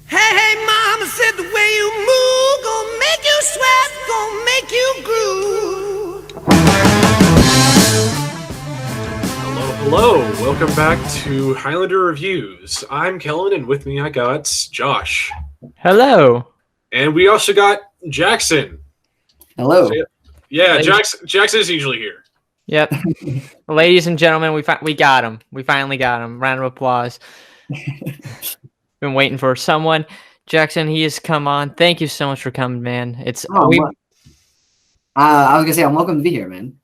Hey, hey, mama said the way you move gonna make you sweat, gonna make you groove. Hello. Welcome back to Highlander Reviews. I'm Kellen, and with me I got Josh. Hello. And we also got Jackson. Hello. Yeah, Jackson is usually here. Yep. Ladies and gentlemen, we got him. We finally got him. Round of applause. Been waiting for someone. Jackson, he has come on. Thank you so much for coming, man. I was gonna say I'm welcome to be here, man.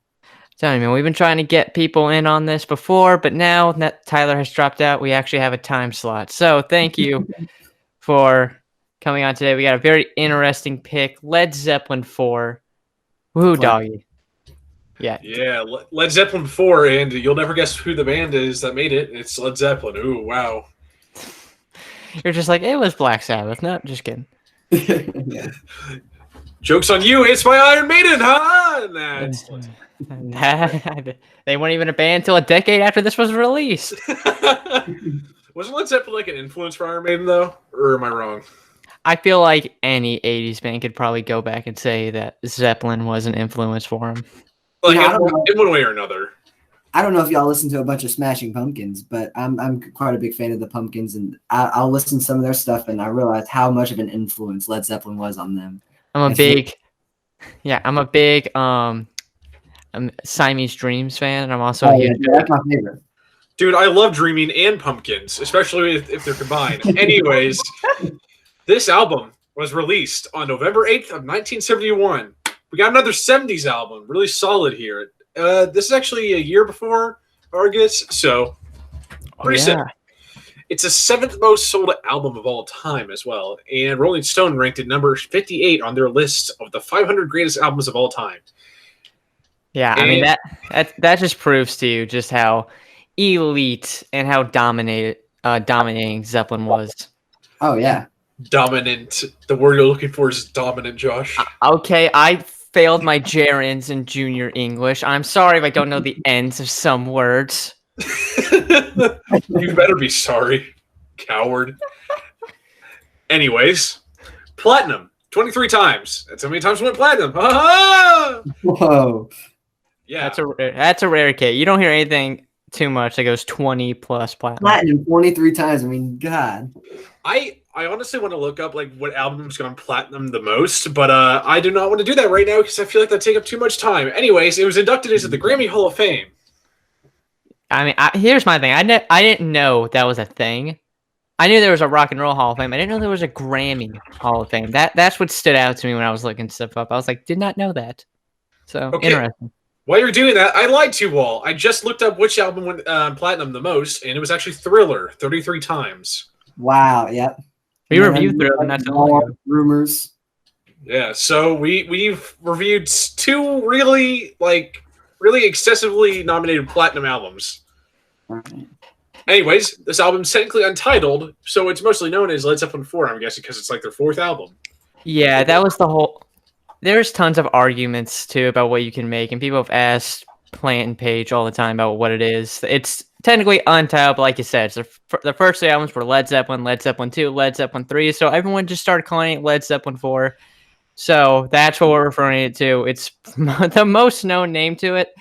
Tell me, man, we've been trying to get people in on this before, but now that Tyler has dropped out, we actually have a time slot. So thank you for coming on today. We got a very interesting pick, Led Zeppelin 4. Woohoo, doggy. Yeah, Led Zeppelin 4, and you'll never guess who the band is that made it. It's Led Zeppelin. Ooh, wow. You're just like, it was Black Sabbath. No, just kidding. Yeah. Joke's on you, it's my Iron Maiden, huh? They weren't even a band until a decade after this was released. Wasn't Led Zeppelin like an influence for Iron Maiden, though? Or am I wrong? I feel like any 80s band could probably go back and say that Zeppelin was an influence for them. Like, in one way or another. I don't know if y'all listen to a bunch of Smashing Pumpkins, but I'm quite a big fan of the Pumpkins, and I'll listen to some of their stuff, and I realized how much of an I'm a big Siamese Dreams fan, and I'm also a huge that's my favorite. Dude, I love Dreaming and Pumpkins, especially if they're combined. Anyways, this album was released on November 8th of 1971. We got another 70s album, really solid here. This is actually a year before Argus, so pretty sick. It's the 7th most sold album of all time as well, and Rolling Stone ranked it number 58 on their list of the 500 greatest albums of all time. Yeah, I mean that just proves to you just how elite and how dominating Zeppelin was. Oh yeah, dominant. The word you're looking for is dominant, Josh. Okay, I failed my gerunds in junior English. I'm sorry if I don't know the ends of some words. You better be sorry, coward. Anyways, platinum 23 times. That's how many times we went platinum. Whoa. Yeah, that's a rare case. You don't hear anything too much that goes 20 plus platinum 23 times. I mean, God. I honestly want to look up like what album's gone platinum the most, but I do not want to do that right now because I feel like that'd take up too much time. Anyways, it was inducted into the Grammy Hall of Fame. I mean, here's my thing. I didn't know that was a thing. I knew there was a Rock and Roll Hall of Fame. I didn't know there was a Grammy Hall of Fame. That's what stood out to me when I was looking stuff up. I was like, did not know that. So interesting. While you're doing that, I lied to you all. I just looked up which album went platinum the most, and it was actually Thriller, 33 times. Wow. Yep. We reviewed Thriller, not too long ago. Rumors. Yeah, so we've reviewed two really excessively nominated platinum albums. Okay. Anyways, this album's technically untitled, so it's mostly known as Led Zeppelin 4, I'm guessing, because it's like their fourth album. Yeah, that was the whole... There's tons of arguments, too, about what you can make, and people have asked Plant and Page all the time about what it is. It's technically untitled, but like you said, it's the first three albums were Led Zeppelin, Led Zeppelin 2, Led Zeppelin 3, so everyone just started calling it Led Zeppelin 4. So that's what we're referring it to. It's the most known name to it.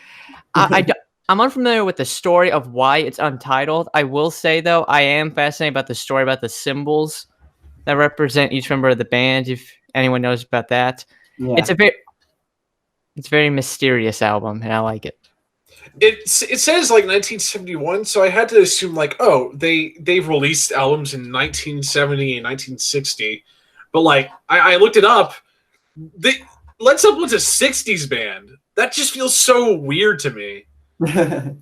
I'm unfamiliar with the story of why it's untitled. I will say, though, I am fascinated about the story about the symbols that represent each member of the band, if anyone knows about that. Yeah. It's a very mysterious album, and I like it. It says like 1971, so I had to assume like, oh, they've released albums in 1970 and 1960, but like I looked it up. Led Zeppelin's a 60s band. That just feels so weird to me. They're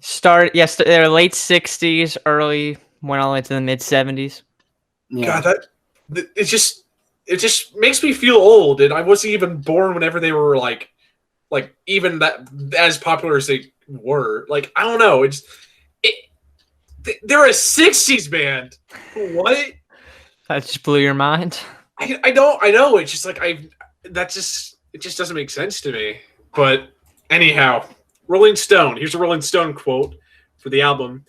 late 60s, went all the way to the mid 70s. Yeah. God, it just makes me feel old, and I wasn't even born whenever they were like even that as popular as they were. Like, I don't know. They're a 60s band. What? That just blew your mind. I know. It's just like it just doesn't make sense to me. But anyhow, Rolling Stone. Here's a Rolling Stone quote for the album.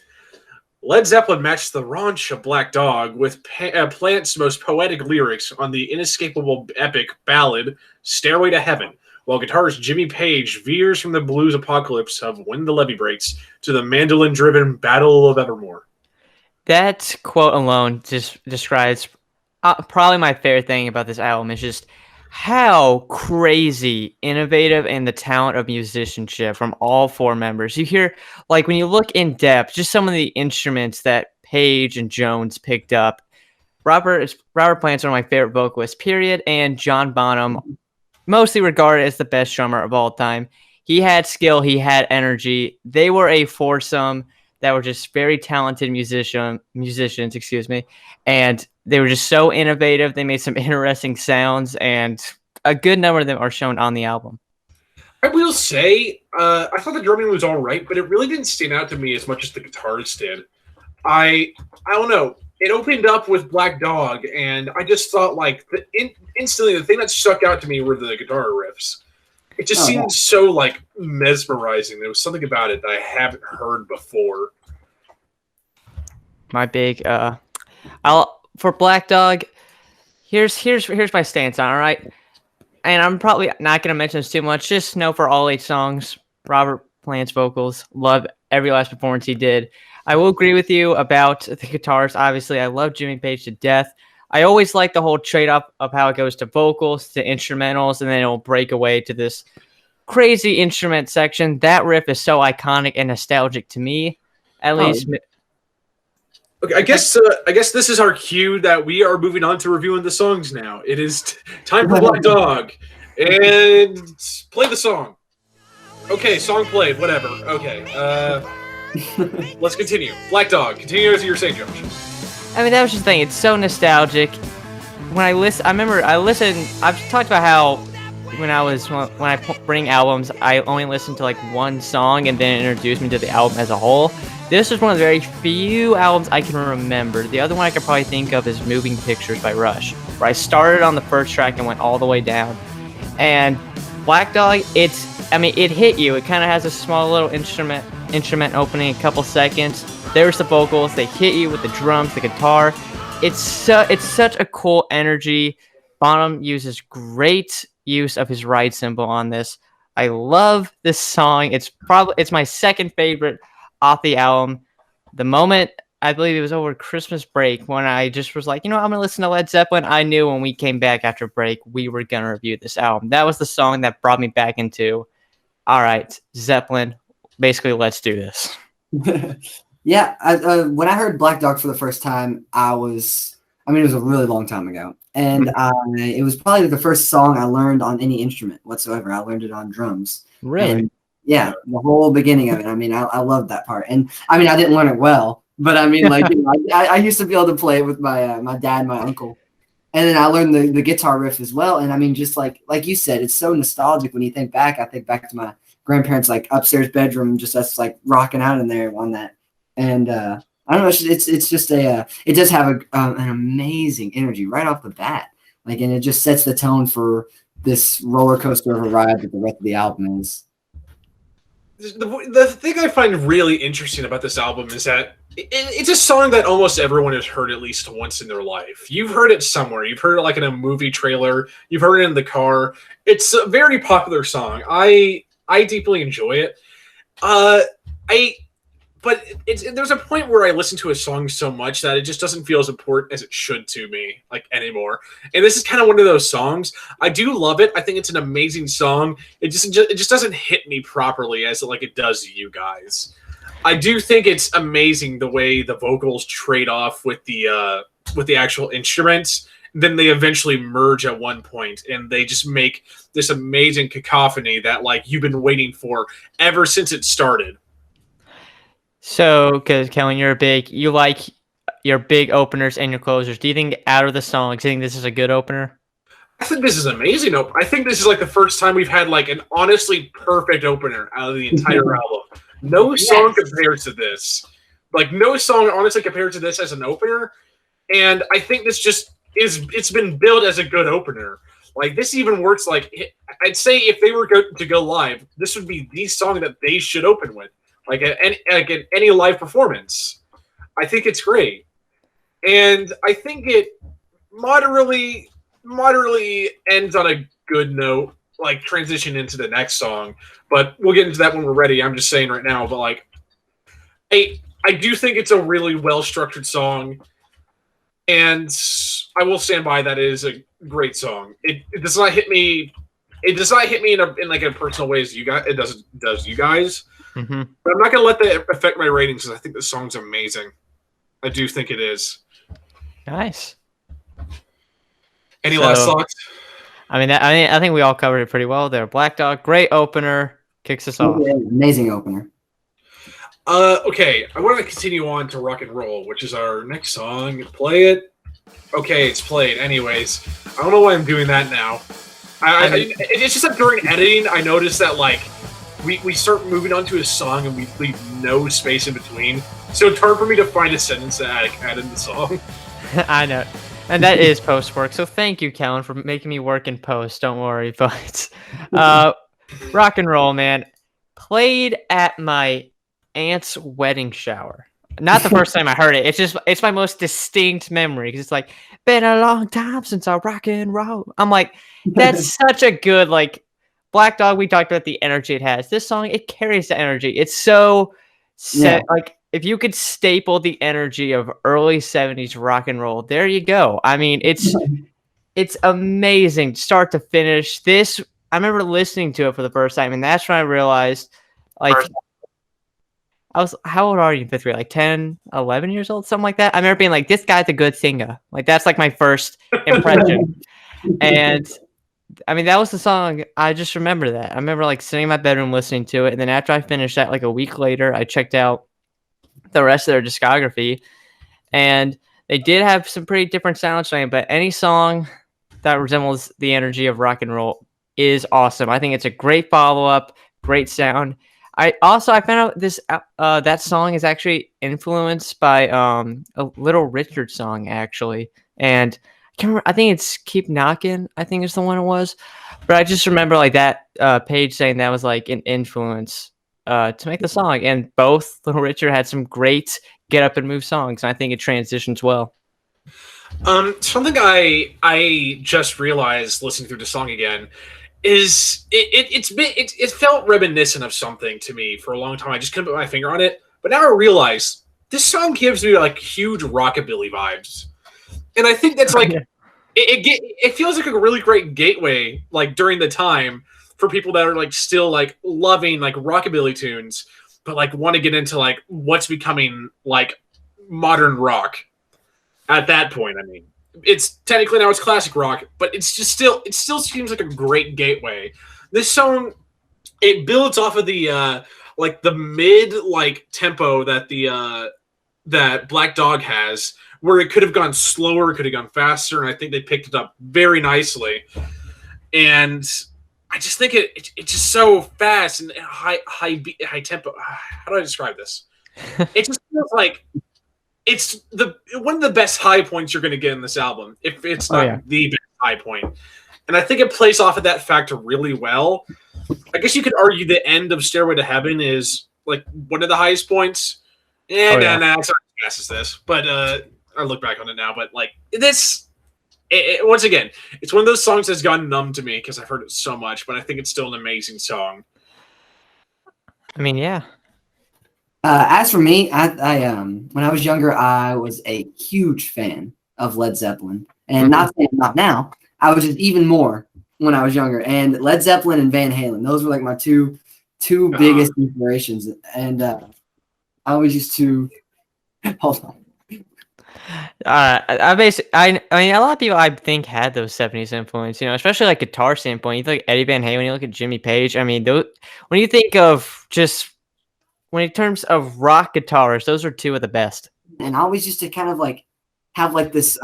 Led Zeppelin matched the raunch of Black Dog with Plant's most poetic lyrics on the inescapable epic ballad Stairway to Heaven, while guitarist Jimmy Page veers from the blues apocalypse of When the Levee Breaks to the mandolin-driven Battle of Evermore. That quote alone just describes probably my favorite thing about this album is just how crazy innovative and the talent of musicianship from all four members. You hear, like, when you look in depth, just some of the instruments that Page and Jones picked up. Robert Plant's one of my favorite vocalists, period, and John Bonham, mostly regarded as the best drummer of all time. He had skill, he had energy. They were a foursome that were just very talented musicians, and they were just so innovative. They made some interesting sounds, and a good number of them are shown on the album. I will say, I thought the drumming was all right, but it really didn't stand out to me as much as the guitars did. I don't know. It opened up with Black Dog, and I just thought, like, instantly the thing that stuck out to me were the guitar riffs. It just seemed so, like, mesmerizing. There was something about it that I haven't heard before. My big, for Black Dog, here's my stance on it, all right? And I'm probably not going to mention this too much. Just know for all 8 songs, Robert Plant's vocals. Love every last performance he did. I will agree with you about the guitars. Obviously, I love Jimmy Page to death. I always like the whole trade-off of how it goes to vocals, to instrumentals, and then it'll break away to this crazy instrument section. That riff is so iconic and nostalgic to me, at least. Okay, I guess this is our cue that we are moving on to reviewing the songs now. It is time for Black Dog, and play the song. Okay, song played. Whatever. Okay, let's continue. Black Dog. Continue as you were saying, Josh. I mean, that was just the thing. It's so nostalgic. When I listen, I've talked about how when I bring albums, I only listen to like one song and then introduce me to the album as a whole. This is one of the very few albums I can remember. The other one I could probably think of is Moving Pictures by Rush, where I started on the first track and went all the way down. And Black Dog, it hit you. It kind of has a small little instrument opening, a couple seconds. There's the vocals. They hit you with the drums, the guitar. It's such a cool energy. Bonham uses great use of his ride cymbal on this. I love this song. It's my second favorite off the album. The moment, I believe it was over Christmas break, when I just was like, I'm going to listen to Led Zeppelin. I knew when we came back after break, we were going to review this album. That was the song that brought me back into, all right, Zeppelin, basically, let's do this. Yeah, when I heard Black Dog for the first time, it was a really long time ago. And it was probably the first song I learned on any instrument whatsoever. I learned it on drums. Really? And yeah, the whole beginning of it. I loved that part. And I didn't learn it well, but I used to be able to play it with my dad and my uncle. And then I learned the guitar riff as well. And just like you said, it's so nostalgic when you think back. I think back to my grandparents' like upstairs bedroom, just us like rocking out in there on that. And I don't know, it's just it does have an amazing energy right off the bat. And it just sets the tone for this roller coaster of a ride that the rest of the album is. The thing I find really interesting about this album is that it's a song that almost everyone has heard at least once in their life. You've heard it somewhere. You've heard it like in a movie trailer. You've heard it in the car. It's a very popular song. I deeply enjoy it. But there's a point where I listen to a song so much that it just doesn't feel as important as it should to me, anymore. And this is kind of one of those songs. I do love it. I think it's an amazing song. It just doesn't hit me properly as it does you guys. I do think it's amazing the way the vocals trade off with the actual instruments. Then they eventually merge at one point, and they just make this amazing cacophony that you've been waiting for ever since it started. So, because Kellen, you like your big openers and your closers. Do you think out of the songs, do you think this is a good opener? I think this is amazing. I think this is the first time we've had an honestly perfect opener out of the entire album. No song compares to this. No song honestly compared to this as an opener. And I think this just it's been billed as a good opener. This even works. I'd say if they were to go live, this would be the song that they should open with. Like any live performance. I think it's great, and I think it moderately ends on a good note, like transition into the next song. But we'll get into that when we're ready. I'm just saying right now, but like, I do think it's a really well structured song, and I will stand by that. It is a great song. It does not hit me. It does not hit me in like a personal way as you guys. It does you guys. Mm-hmm. But I'm not gonna let that affect my ratings because I think the song's amazing. I do think it is. Nice. Any last thoughts? I think we all covered it pretty well there. Black Dog, great opener, kicks us off. Yeah, amazing opener. Okay, I want to continue on to Rock and Roll, which is our next song. Play it. Okay, it's played. Anyways, I don't know why I'm doing that now. It's just that during editing, I noticed that like we start moving on to a song and we leave no space in between, so it's hard for me to find a sentence to add in the song. I know. And that is post work. So thank you, Kellen, for making me work in post. Don't worry. But Rock and Roll, man, played at my aunt's wedding shower. Not the first time I heard it. It's my most distinct memory because it's like, been a long time since I rock and roll. I'm like, that's such a good, like, Black Dog. We talked about the energy it has. This song, it carries the energy. It's so set, like, if you could staple the energy of early 70s rock and roll, there you go. I mean, it's amazing start to finish. This, I remember listening to it for the first time, and that's when I realized, like, how old are you in fifth grade? Like 10, 11 years old, something like that? I remember being like, this guy's a good singer. Like, that's like my first impression. And I mean, that was the song. I just remember that. I remember like sitting in my bedroom listening to it. And then after I finished that, like a week later, I checked out the rest of their discography, and they did have some pretty different sounds to it, but any song that resembles the energy of rock and roll is awesome. I think it's a great follow-up, great sound. I found out this that song is actually influenced by a Little Richard song actually, and I can't remember, I think it's Keep Knocking, I think is the one it was, but I just remember like that page saying that was like an influence to make the song, and both Little Richard had some great get up and move songs, and I think it transitions well. Something I just realized listening through the song again is it felt reminiscent of something to me for a long time. I just couldn't put my finger on it, but now I realize this song gives me like huge rockabilly vibes, and I think that's like it feels like a really great gateway like during the time for people that are like still like loving like rockabilly tunes, but like want to get into like what's becoming like modern rock at that point. I mean, it's technically now it's classic rock, but it still seems like a great gateway. This song, it builds off of the like the mid like tempo that that Black Dog has, where it could have gone slower, could have gone faster, and I think they picked it up very nicely. And I just think it's just so fast and high tempo. How do I describe this? It just feels like it's one of the best high points you're going to get in this album, if it's not the best high point. And I think it plays off of that factor really well. I guess you could argue the end of Stairway to Heaven is like one of the highest points. It's not as fast as this, but I look back on it now. But like this, once again, it's one of those songs that's gone numb to me because I've heard it so much. But I think it's still an amazing song. I mean, yeah. As for me, I when I was younger, I was a huge fan of Led Zeppelin, and not now. I was just even more when I was younger. And Led Zeppelin and Van Halen, those were like my two biggest inspirations. And I always used to hold on. I mean, a lot of people I think had those 70s influence, you know, especially like guitar standpoint. You look at Eddie Van Halen, you look at Jimmy Page. I mean, when you think of just when in terms of rock guitarists, those are two of the best. And I always used to kind of like have like this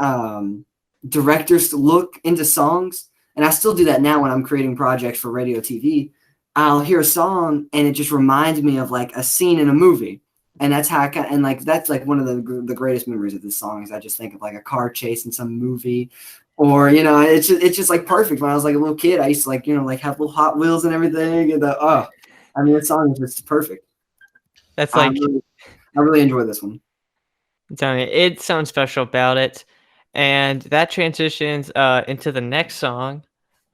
director's look into songs. And I still do that now when I'm creating projects for radio, TV. I'll hear a song and it just reminds me of like a scene in a movie. And that's how that's like one of the greatest memories of this song is I just think of like a car chase in some movie, or, you know, it's just like perfect. When I was like a little kid, I used to like, you know, like have little Hot Wheels and everything. And I mean, this song is just perfect. That's like I really enjoy this one. I'm telling you, it's something special about it. And that transitions into the next song,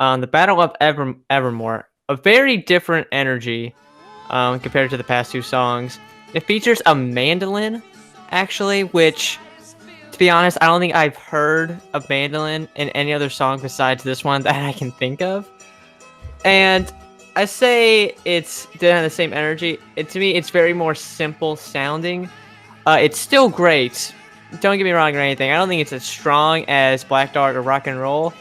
the Battle of Evermore. A very different energy compared to the past two songs. It features a mandolin, actually, which, to be honest, I don't think I've heard a mandolin in any other song besides this one that I can think of. And I say it's didn't have the same energy. To me, it's very more simple sounding. It's still great. Don't get me wrong or anything. I don't think it's as strong as Black Dog or Rock and Roll,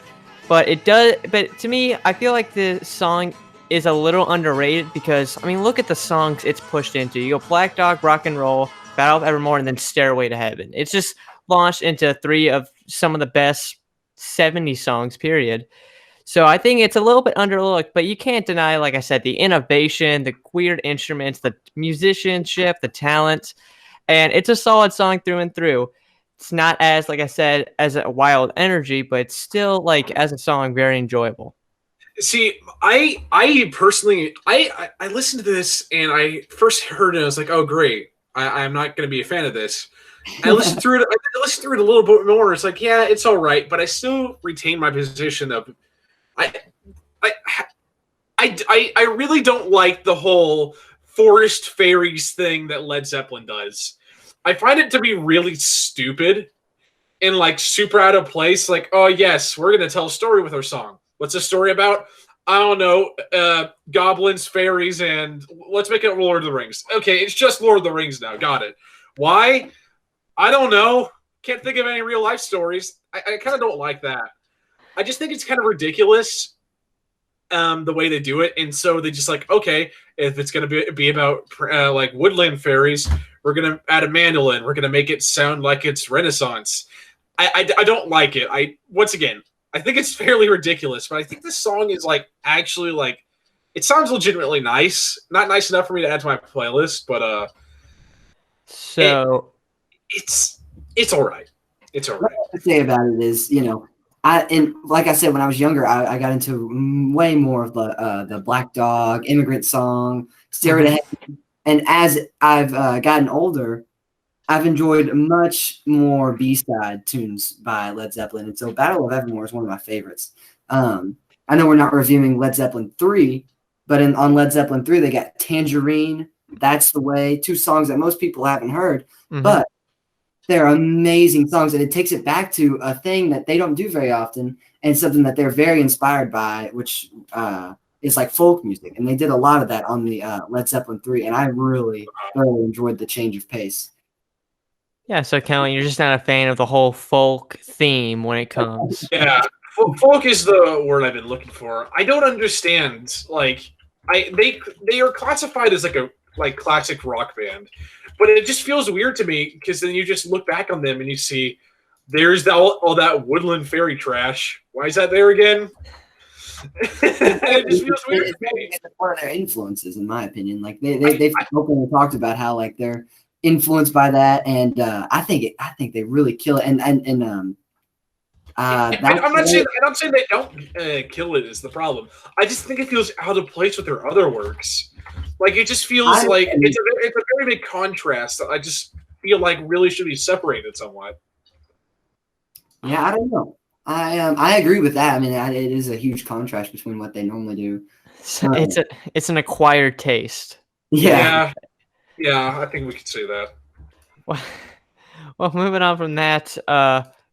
but it does. But to me, I feel like the song is a little underrated because I mean, look at the songs it's pushed into. You go Black Dog, Rock and Roll, Battle of Evermore, and then Stairway to Heaven. It's just launched into three of some of the best 70 songs. Period. So I think it's a little bit underlooked, but you can't deny, like I said, the innovation, the weird instruments, the musicianship, the talent, and it's a solid song through and through. It's not as, like I said, as a wild energy, but it's still, like, as a song, very enjoyable. See, I personally, I listened to this and I first heard it. I was like, oh great, I'm not going to be a fan of this. I listened through it. I listened through it a little bit more. It's like, yeah, it's all right, but I still retain my position of I really don't like the whole forest fairies thing that Led Zeppelin does. I find it to be really stupid and like super out of place. Like, oh yes, we're gonna tell a story with our song. What's the story about? I don't know. Goblins, fairies, and let's make it Lord of the Rings. Okay, it's just Lord of the Rings now. Got it. Why? I don't know. Can't think of any real life stories. I kind of don't like that. I just think it's kind of ridiculous the way they do it. And so they just like, okay, if it's going to be about like woodland fairies, we're going to add a mandolin. We're going to make it sound like it's Renaissance. I don't like it. Once again, I think it's fairly ridiculous, but I think this song is like actually like, it sounds legitimately nice. Not nice enough for me to add to my playlist, but it's all right. It's all right. What I say about it is, and like I said, when I was younger, I got into way more of the Black Dog, Immigrant Song, Stairway to Heaven. And as I've gotten older, I've enjoyed much more B-side tunes by Led Zeppelin. And so Battle of Evermore is one of my favorites. I know we're not reviewing Led Zeppelin 3, but on Led Zeppelin 3, they got Tangerine, That's the Way, two songs that most people haven't heard. Mm-hmm. But they're amazing songs, and it takes it back to a thing that they don't do very often and something that they're very inspired by, which is like folk music. And they did a lot of that on the Led Zeppelin 3, and I really, really enjoyed the change of pace. Yeah, so Kelly, you're just not a fan of the whole folk theme when it comes. Yeah, folk is the word I've been looking for. I don't understand. Like, they are classified as like a classic rock band, but it just feels weird to me because then you just look back on them and you see there's all that woodland fairy trash. Why is that there again? It just feels weird to me. It's one of their influences, in my opinion. Like they've openly talked about how like they're influenced by that, and I think they really kill it. I'm not saying they don't kill it is the problem. I just think it feels out of place with their other works. Like it just feels like it's a very big contrast that I just feel like really should be separated somewhat. Yeah, I don't know. I agree with that. I mean, it is a huge contrast between what they normally do. It's an acquired taste. Yeah, I think we could say that. Well, moving on from that,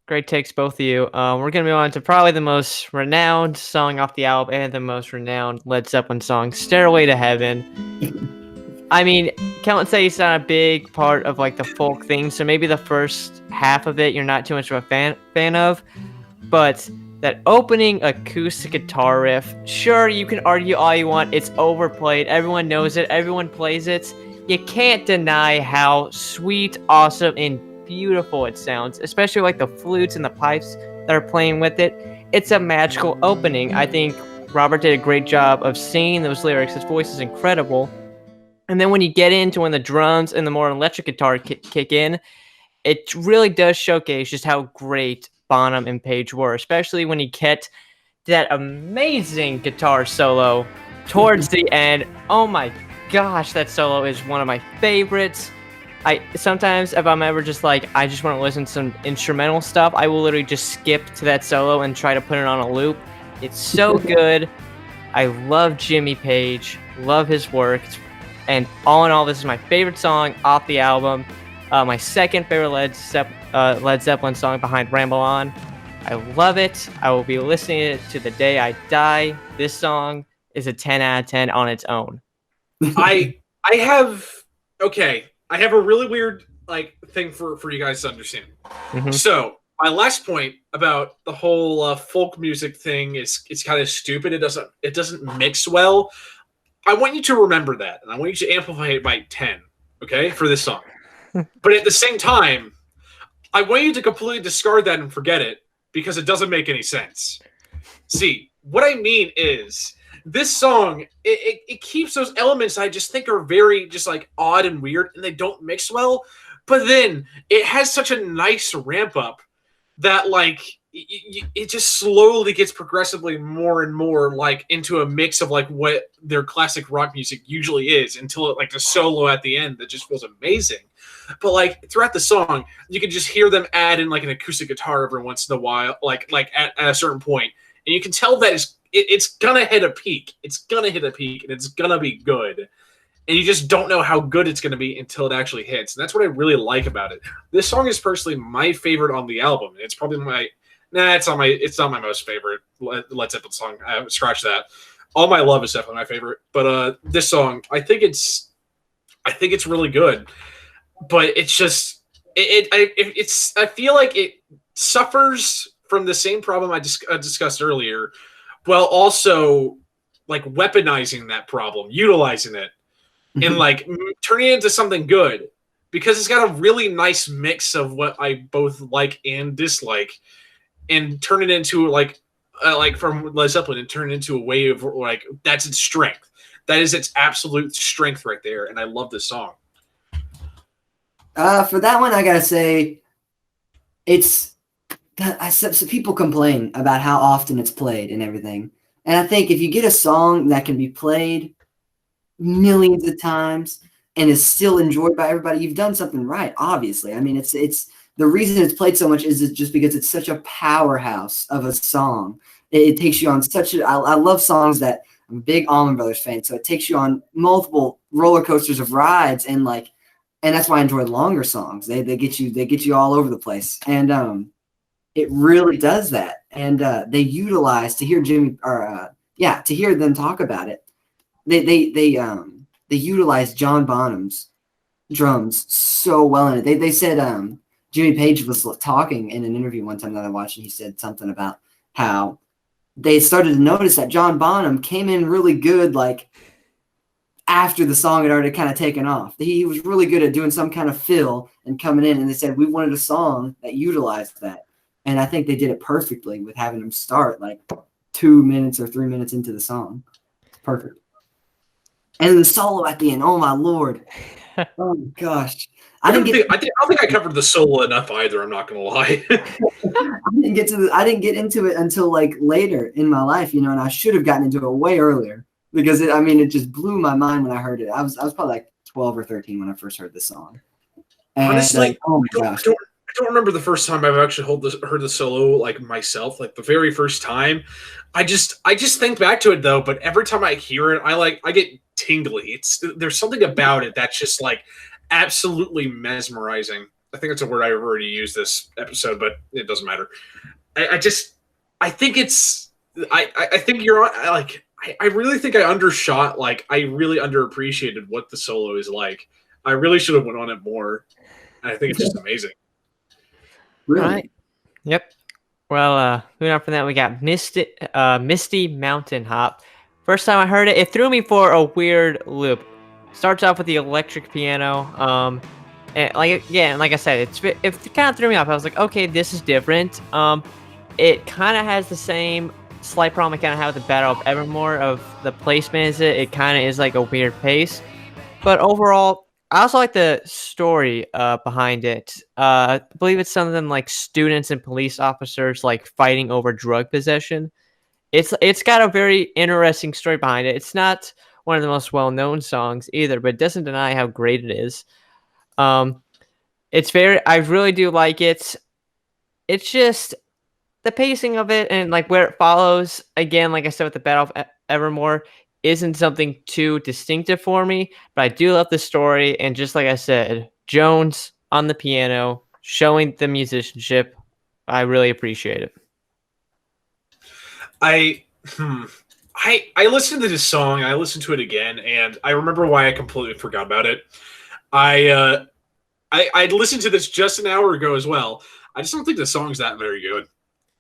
great takes, both of you. We're going to move on to probably the most renowned song off the album and the most renowned Led Zeppelin song, Stairway to Heaven. I mean, can't say it's not a big part of like the folk thing, so maybe the first half of it you're not too much of a fan of, but that opening acoustic guitar riff, sure, you can argue all you want, it's overplayed, everyone knows it, everyone plays it. You can't deny how sweet, awesome, and beautiful it sounds, especially like the flutes and the pipes that are playing with it. It's a magical opening. I think Robert did a great job of singing those lyrics. His voice is incredible. And then when you get into when the drums and the more electric guitar kick in, it really does showcase just how great Bonham and Page were, especially when you get that amazing guitar solo towards the end. Oh my gosh, that solo is one of my favorites. I sometimes if I'm ever just like I just want to listen to some instrumental stuff, I will literally just skip to that solo and try to put it on a loop. It's so good. I love Jimmy Page, love his work, and all in all, this is my favorite song off the album. My second favorite Led Zeppelin song behind Ramble On. I love it. I will be listening to it to the day I die. This song is a 10 out of 10 on its own. I have I have a really weird like thing for you guys to understand. Mhm. So my last point about the whole folk music thing is it's kind of stupid. It doesn't mix well. I want you to remember that, and I want you to amplify it by 10, okay, for this song. But at the same time, I want you to completely discard that and forget it because it doesn't make any sense. See, what I mean is this song, it keeps those elements I just think are very just like odd and weird, and they don't mix well. But then it has such a nice ramp up that like it just slowly gets progressively more and more like into a mix of like what their classic rock music usually is until it like the solo at the end that just feels amazing. But like throughout the song, you can just hear them add in like an acoustic guitar every once in a while, like at a certain point, and you can tell that it's gonna hit a peak. It's gonna hit a peak, and it's gonna be good. And you just don't know how good it's going to be until it actually hits. And that's what I really like about it. This song is personally my favorite on the album. It's probably it's not my most favorite Led Zeppelin song. Scratch that. All My Love is definitely my favorite. But this song, I think it's really good. But it's just I feel like it suffers from the same problem I discussed earlier, while also like weaponizing that problem, utilizing it. And like turning it into something good, because it's got a really nice mix of what I both like and dislike, and turn it into like from Led Zeppelin and turn it into a way of like that's its strength. That is its absolute strength right there, and I love this song. For that one, I gotta say, it's so people complain about how often it's played and everything, and I think if you get a song that can be played millions of times and is still enjoyed by everybody, you've done something right. Obviously, I mean, it's the reason it's played so much is just because it's such a powerhouse of a song. It takes you on such a. I love songs that I'm a big Allman Brothers fan, so it takes you on multiple roller coasters of rides, and that's why I enjoy longer songs. They get you all over the place, and it really does that. And they utilize to hear to hear them talk about it. They utilized John Bonham's drums so well in it. They said Jimmy Page was talking in an interview one time that I watched, and he said something about how they started to notice that John Bonham came in really good like after the song had already kind of taken off. He was really good at doing some kind of fill and coming in, and they said we wanted a song that utilized that. And I think they did it perfectly with having him start like 2 minutes or 3 minutes into the song. It's perfect. And the solo at the end, oh my Lord. Oh gosh. I don't think I covered the solo enough either, I'm not gonna lie. I didn't get into it until like later in my life, and I should have gotten into it way earlier because it just blew my mind when I heard it. I was probably like 12 or 13 when I first heard this song. And, honestly, oh my gosh. I don't remember the first time I've actually heard the solo like myself, like the very first time. I just think back to it though, but every time I hear it, I get tingly. There's something about it that's just like absolutely mesmerizing. I think it's a word I've already used this episode, but it doesn't matter. I think you're like I really think I undershot. Like I really underappreciated what the solo is like. I really should have went on it more. And I think it's just amazing. Really? All right. Yep. Well, moving on from that, we got Misty Mountain Hop. First time I heard it, it threw me for a weird loop. Starts off with the electric piano. And like I said, it kind of threw me off. I was like, okay, this is different. It kind of has the same slight problem I kind of have with the Battle of Evermore of the placement. It kind of is like a weird pace, but overall, I also like the story behind it. I believe it's something like students and police officers like fighting over drug possession. It's got a very interesting story behind it. It's not one of the most well-known songs either, but it doesn't deny how great it is. It's very, I really do like it. It's just the pacing of it and like where it follows. Again, like I said with the Battle of Evermore, isn't something too distinctive for me, but I do love the story. And just like I said, Jones on the piano showing the musicianship, I really appreciate it. I listened to this song. I listened to it again, and I remember why I completely forgot about it. I listened to this just an hour ago as well. I just don't think the song's that very good.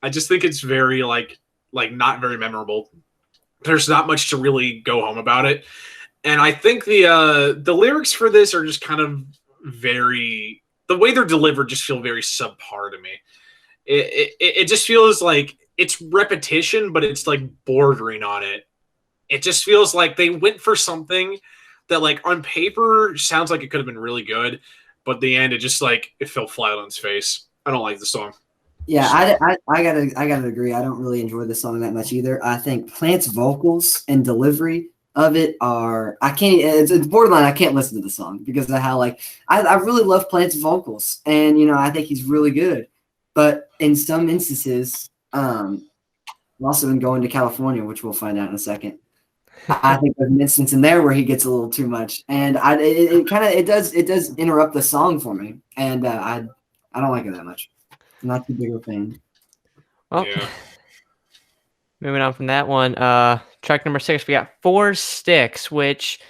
I just think it's very like not very memorable. There's not much to really go home about it, and I think the lyrics for this are just kind of very, the way they're delivered just feel very subpar to me. It just feels like it's repetition, but it's like bordering on it. It just feels like they went for something that like on paper sounds like it could have been really good, but at the end it just like it fell flat on its face. I don't like the song. Yeah, I gotta agree. I don't really enjoy the song that much either. I think Plant's vocals and delivery of it are, I can't. It's borderline. I can't listen to the song because of how like I really love Plant's vocals, and I think he's really good. But in some instances, also in Going to California, which we'll find out in a second, I think there's an instance in there where he gets a little too much, and it does interrupt the song for me, and I don't like it that much. I'm not too big of a fan. Well, Yeah. moving on from that one, track number 6, we got 4 Sticks, which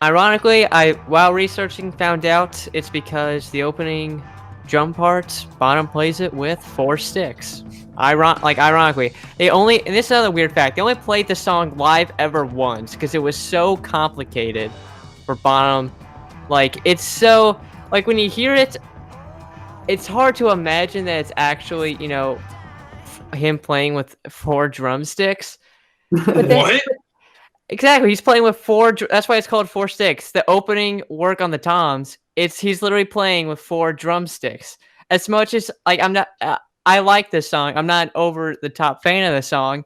ironically, while researching found out it's because the opening drum parts, Bonham plays it with 4 sticks. Ironically, and this is another weird fact, they only played the song live ever once because it was so complicated for Bonham. Like, it's so, like, when you hear it, it's hard to imagine that it's actually, him playing with 4 drumsticks. But What? Exactly, he's playing with 4. That's why it's called 4 Sticks. The opening work on the toms, he's literally playing with 4 drumsticks. As much as like I like this song, I'm not over the top fan of the song,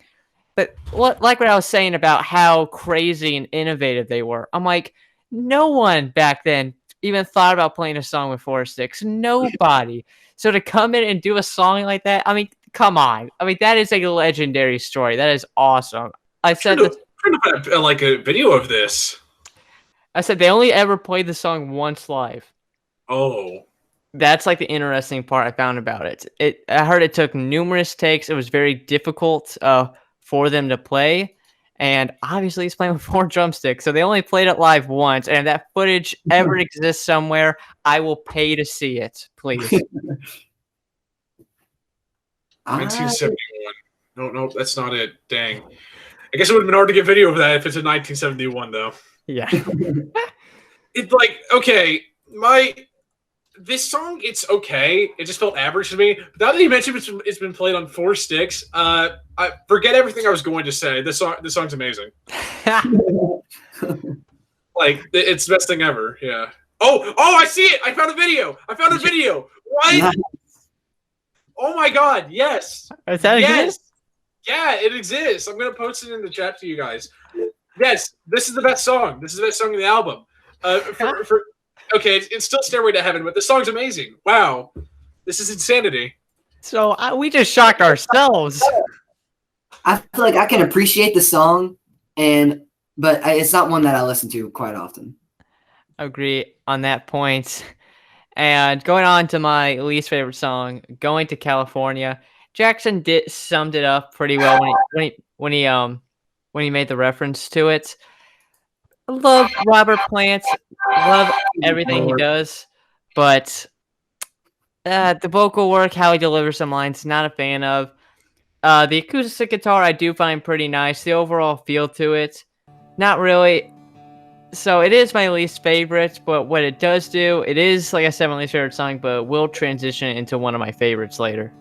but what I was saying about how crazy and innovative they were. I'm like, no one back then even thought about playing a song with 4 sticks. Nobody. So to come in and do a song like that, I mean, come on. I mean, that is a legendary story. That is awesome. I said like a video of this. I said they only ever played the song once live. Oh. That's like the interesting part I found about it. I heard it took numerous takes. It was very difficult for them to play. And obviously he's playing with 4 drumsticks. So they only played it live once. And if that footage ever exists somewhere, I will pay to see it, please. 1971. No, that's not it. Dang. I guess it would have been hard to get video of that if it's in 1971, though. Yeah. It's like, okay, this song, it's okay. It just felt average to me. But now that you mentioned it's been played on 4 sticks, I forget everything I was going to say. This song's amazing. Like, it's the best thing ever. Yeah. Oh, I see it. I found a video. What? Nice. Oh my God. Yes. Is that yes. Yeah, it exists. I'm gonna post it in the chat to you guys. Yes, this is the best song. This is the best song in the album. Okay, it's still Stairway to Heaven, but the song's amazing. Wow, this is insanity. So we just shocked ourselves. I feel like I can appreciate the song, but it's not one that I listen to quite often. Agree on that point. And going on to my least favorite song, Going to California. Jackson summed it up pretty well when he made the reference to it. I love Robert Plant, love everything he does, but the vocal work, how he delivers some lines, not a fan of. The acoustic guitar I do find pretty nice. The overall feel to it, not really. So it is my least favorite, but what it does do, it is, like I said, my least favorite song, but will transition into one of my favorites later.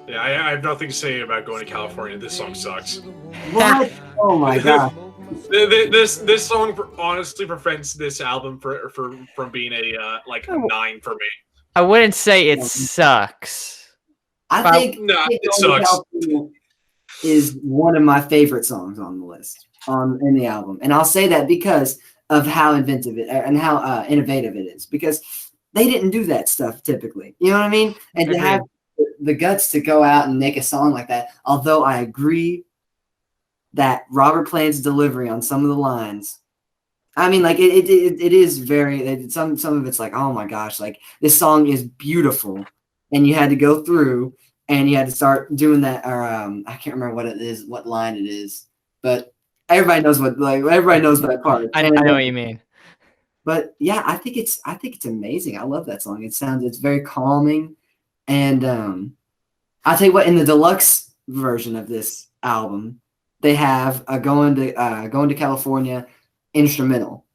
Yeah, I have nothing to say about Going to California. This song sucks. What? Oh my God. This song honestly prevents this album from being a 9 for me. I wouldn't say it sucks. I think it sucks. Is one of my favorite songs on the list in the album, and I'll say that because of how inventive it and how innovative it is, because they didn't do that stuff typically. You know what I mean? And to have the guts to go out and make a song like that, although I agree that Robert Plant's delivery on some of the lines, I mean, like it is very some of it's like, oh my gosh, like this song is beautiful, and you had to go through and you had to start doing that, or I can't remember what it is, what line it is, but everybody knows that part. I know what you mean. But yeah, I think it's amazing. I love that song. It's very calming, and I'll tell you what, in the deluxe version of this album, they have a going to California instrumental,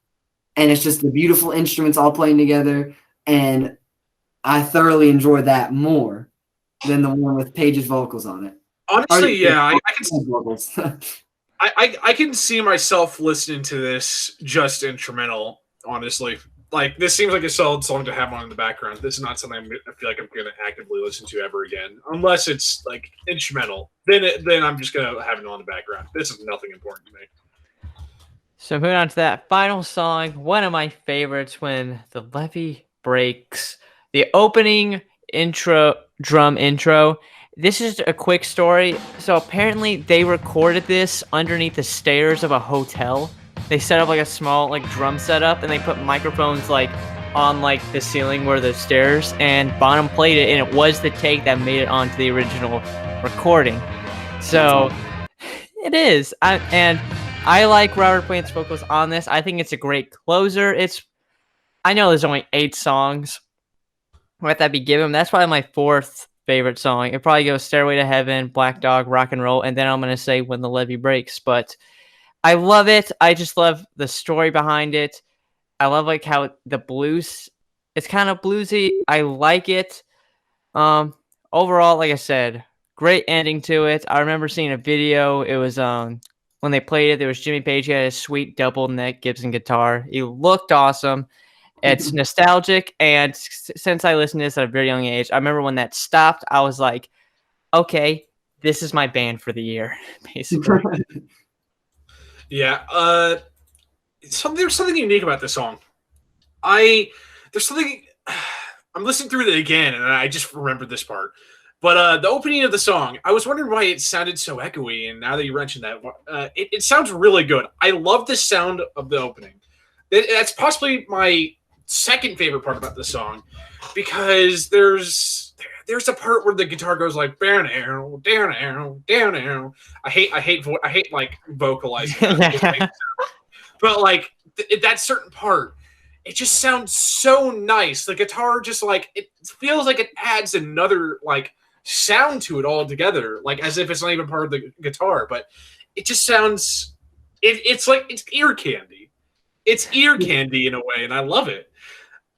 and it's just the beautiful instruments all playing together, and I thoroughly enjoy that more than the one with Paige's vocals on it. Honestly, yeah, I can vocals. I can see myself listening to this just instrumental, honestly. Like, this seems like a solid song to have on in the background. This is not something I feel like I'm going to actively listen to ever again, unless it's like instrumental. Then I'm just going to have it on the background. This is nothing important to me. So moving on to that final song, one of my favorites, When the Levee Breaks. The opening drum intro. This is a quick story. So apparently they recorded this underneath the stairs of a hotel. They set up like a small like drum setup, and they put microphones like on like the ceiling where the stairs, and Bonham played it, and it was the take that made it onto the original recording. So it is. I like Robert Plant's vocals on this. I think it's a great closer. I know there's only 8 songs. Let that be given. That's probably my 4th favorite song. It probably goes Stairway to Heaven, Black Dog, Rock and Roll, and then I'm going to say When the Levee Breaks. But I love it. I just love the story behind it. I love like how the blues, it's kind of bluesy. I like it. Overall, like I said, great ending to it. I remember seeing a video. It was when they played it, there was Jimmy Page. He had a sweet double neck Gibson guitar. He looked awesome. It's nostalgic, and since I listened to this at a very young age, I remember when that stopped, I was like, okay, this is my band for the year, basically. Yeah, there's something unique about this song. There's something. I'm listening through it again, and I just remembered this part. But the opening of the song, I was wondering why it sounded so echoey, and now that you mentioned that, it sounds really good. I love the sound of the opening. That's possibly my second favorite part about the song, because there's a part where the guitar goes like down arrow, down arrow, down arrow. I hate like vocalizing, but like that certain part, it just sounds so nice. The guitar just like, it feels like it adds another like sound to it altogether, like as if it's not even part of the guitar, but it just sounds. It's like it's ear candy. It's ear candy in a way, and I love it.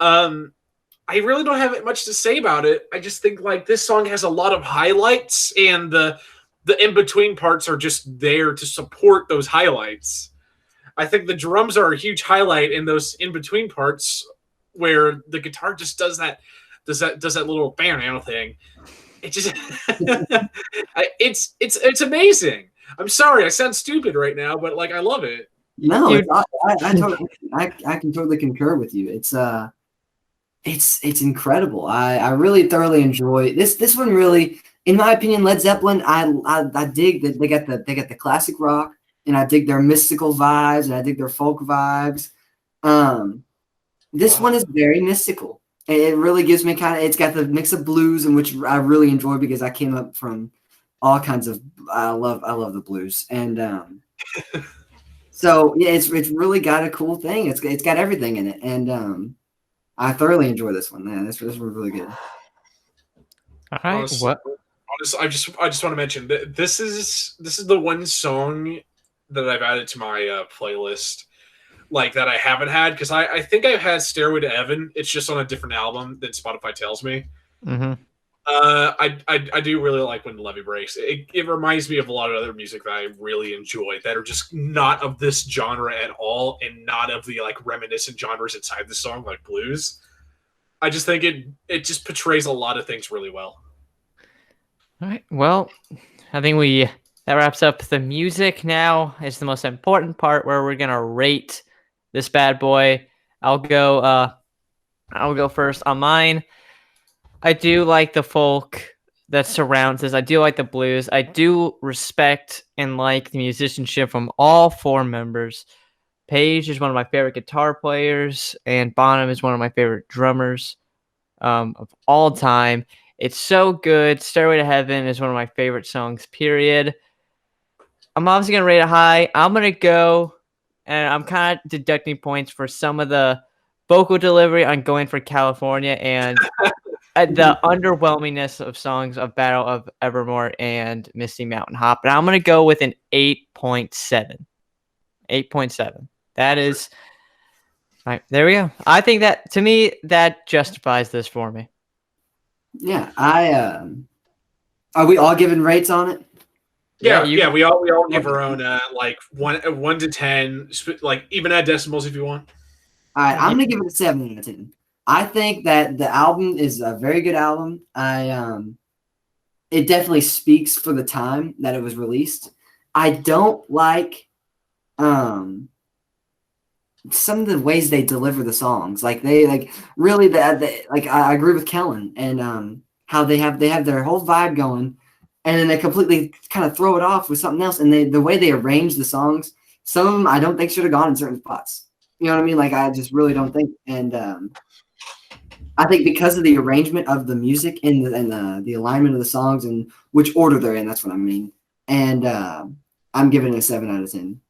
I really don't have much to say about it. I just think like this song has a lot of highlights, and the in-between parts are just there to support those highlights. I think the drums are a huge highlight in those in-between parts where the guitar just does that little bam thing. It just it's amazing. I'm sorry, I sound stupid right now, but like I love it. No, I can totally concur with you. It's incredible. I really thoroughly enjoy this one. Really, in my opinion, Led Zeppelin. I dig that they got the classic rock, and I dig their mystical vibes, and I dig their folk vibes. This one is very mystical. It really gives me it's got the mix of blues, in which I really enjoy because I came up from all kinds of. I love the blues, and so yeah, it's really got a cool thing. It's got everything in it, and I thoroughly enjoy this one. Man, this was really good. All right, honestly, I just want to mention that this is the one song that I've added to my playlist, like that I haven't had, because I think I've had Stairway to Heaven. It's just on a different album than Spotify tells me. Mm-hmm. I do really like When the Levee Breaks. It reminds me of a lot of other music that I really enjoy that are just not of this genre at all, and not of the like reminiscent genres inside the song, like blues. I just think it just portrays a lot of things really well. All right. Well, I think that wraps up the music. Now is the most important part, where we're gonna rate this bad boy. I'll go. I'll go first on mine. I do like the folk that surrounds this. I do like the blues. I do respect and like the musicianship from all four members. Page is one of my favorite guitar players, and Bonham is one of my favorite drummers of all time. It's so good. Stairway to Heaven is one of my favorite songs, period. I'm obviously going to rate it high. I'm going to go, and I'm kind of deducting points for some of the vocal delivery on Going for California and the underwhelmingness of songs of Battle of Evermore and Misty Mountain Hop. But I'm going to go with an 8.7. 8.7. That is... All right, there we go. I think that, to me, that justifies this for me. Yeah, are we all giving rates on it? Yeah, we all give our own like 1 to 10, like even add decimals if you want. All right, I'm gonna give it a 7 out of 10. I think that the album is a very good album. It definitely speaks for the time that it was released. I don't like some of the ways they deliver the songs. Like they really like I agree with Kellen and how they have their whole vibe going, and then they completely kind of throw it off with something else. And the way they arrange the songs, some of them I don't think should have gone in certain spots. You know what I mean? Like I just really don't think. And I think because of the arrangement of the music and the alignment of the songs and which order they're in, that's what I mean. And I'm giving it a 7 out of 10.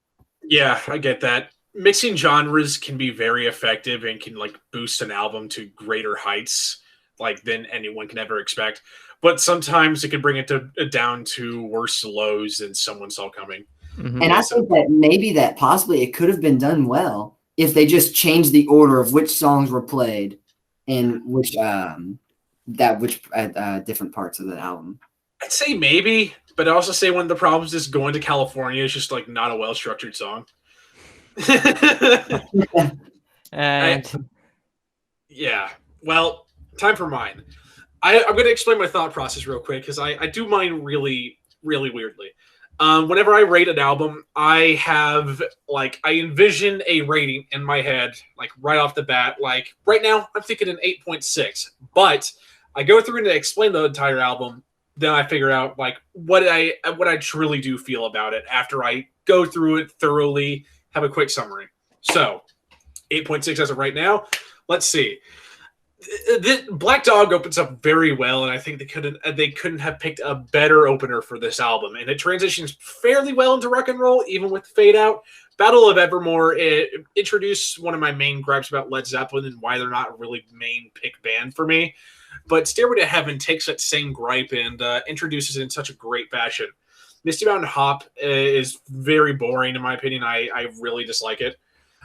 Yeah, I get that. Mixing genres can be very effective and can like boost an album to greater heights like than anyone can ever expect. But sometimes it can bring it down to worse lows than someone saw coming. Mm-hmm. And I think that maybe that possibly it could have been done well if they just changed the order of which songs were played and which different parts of the album. I'd say maybe, but I also say one of the problems is Going to California is just like not a well-structured song. Yeah. Well, time for mine. I'm going to explain my thought process real quick because I do mine really, really weirdly. Whenever I rate an album, I envision a rating in my head, like right off the bat. Like right now, I'm thinking an 8.6, but I go through and explain the entire album. Then I figure out like what I truly do feel about it after I go through it thoroughly, have a quick summary. So 8.6 as of right now. Let's see. The Black Dog opens up very well, and I think they couldn't have picked a better opener for this album. And it transitions fairly well into rock and roll, even with Fade Out. Battle of Evermore introduced one of my main gripes about Led Zeppelin and why they're not a really main pick band for me. But Stairway to Heaven takes that same gripe and introduces it in such a great fashion. Misty Mountain Hop is very boring, in my opinion. I really dislike it.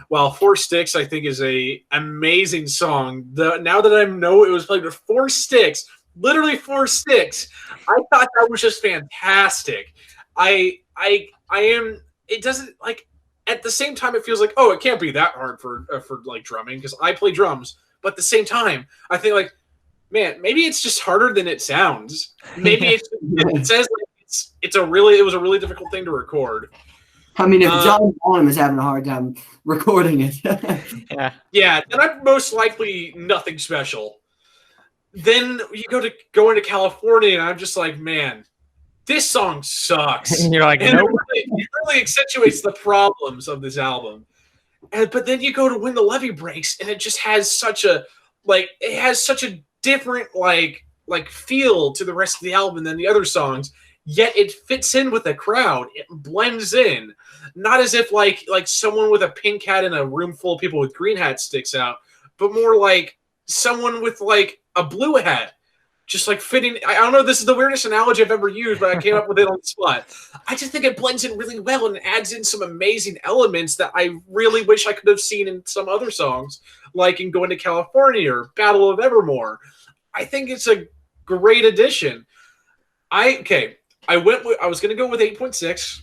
While Four Sticks, I think, is a amazing song. Now that I know it was played with 4 sticks, literally 4 sticks, I thought that was just fantastic. I am. It doesn't like. At the same time, it feels like, oh, it can't be that hard for like drumming because I play drums. But at the same time, I think like, man, maybe it's just harder than it sounds. Maybe it says like it was a really difficult thing to record. I mean, if John Bonham is having a hard time recording it. Yeah, then I'm most likely nothing special. Then you go into California, and I'm just like, man, this song sucks. And you're like, and nope. it really accentuates the problems of this album. But then you go to When the Levee Breaks, and it just has such a different like feel to the rest of the album than the other songs. Yet it fits in with the crowd. It blends in. Not as if like someone with a pink hat in a room full of people with green hats sticks out, but more like someone with like a blue hat. Just like fitting. I don't know. This is the weirdest analogy I've ever used, but I came up with it on the spot. I just think it blends in really well and adds in some amazing elements that I really wish I could have seen in some other songs, like in Going to California or Battle of Evermore. I think it's a great addition. I was going to go with 8.6.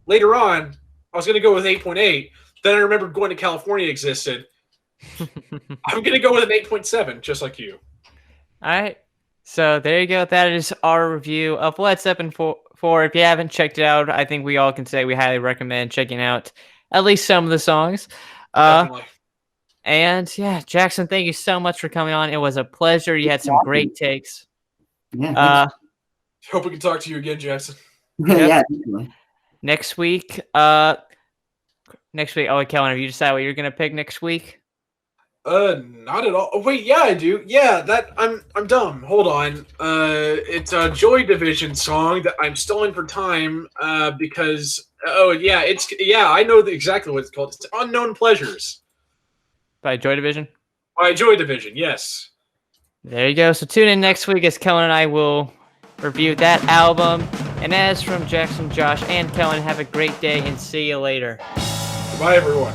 Later on, I was going to go with 8.8. Then I remembered Going to California existed. I'm going to go with an 8.7, just like you. All right. So there you go. That is our review of Led Zeppelin 4. If you haven't checked it out, I think we all can say we highly recommend checking out at least some of the songs. Definitely. And yeah, Jackson, thank you so much for coming on. It was a pleasure. You had some great takes. Yeah. Hope we can talk to you again, Jackson. Yeah, definitely. Next week, oh, Kellen, have you decided what you're gonna pick next week? Not at all. Oh, wait, yeah, I do. Yeah, that I'm dumb. Hold on. It's a Joy Division song that I'm stalling for time. Because I know exactly what it's called. It's Unknown Pleasures By Joy Division. by Joy Division. Yes. There you go. So tune in next week as Kellen and I will review that album. And as from Jackson, Josh, and Kellen, have a great day and see you later. Goodbye, everyone.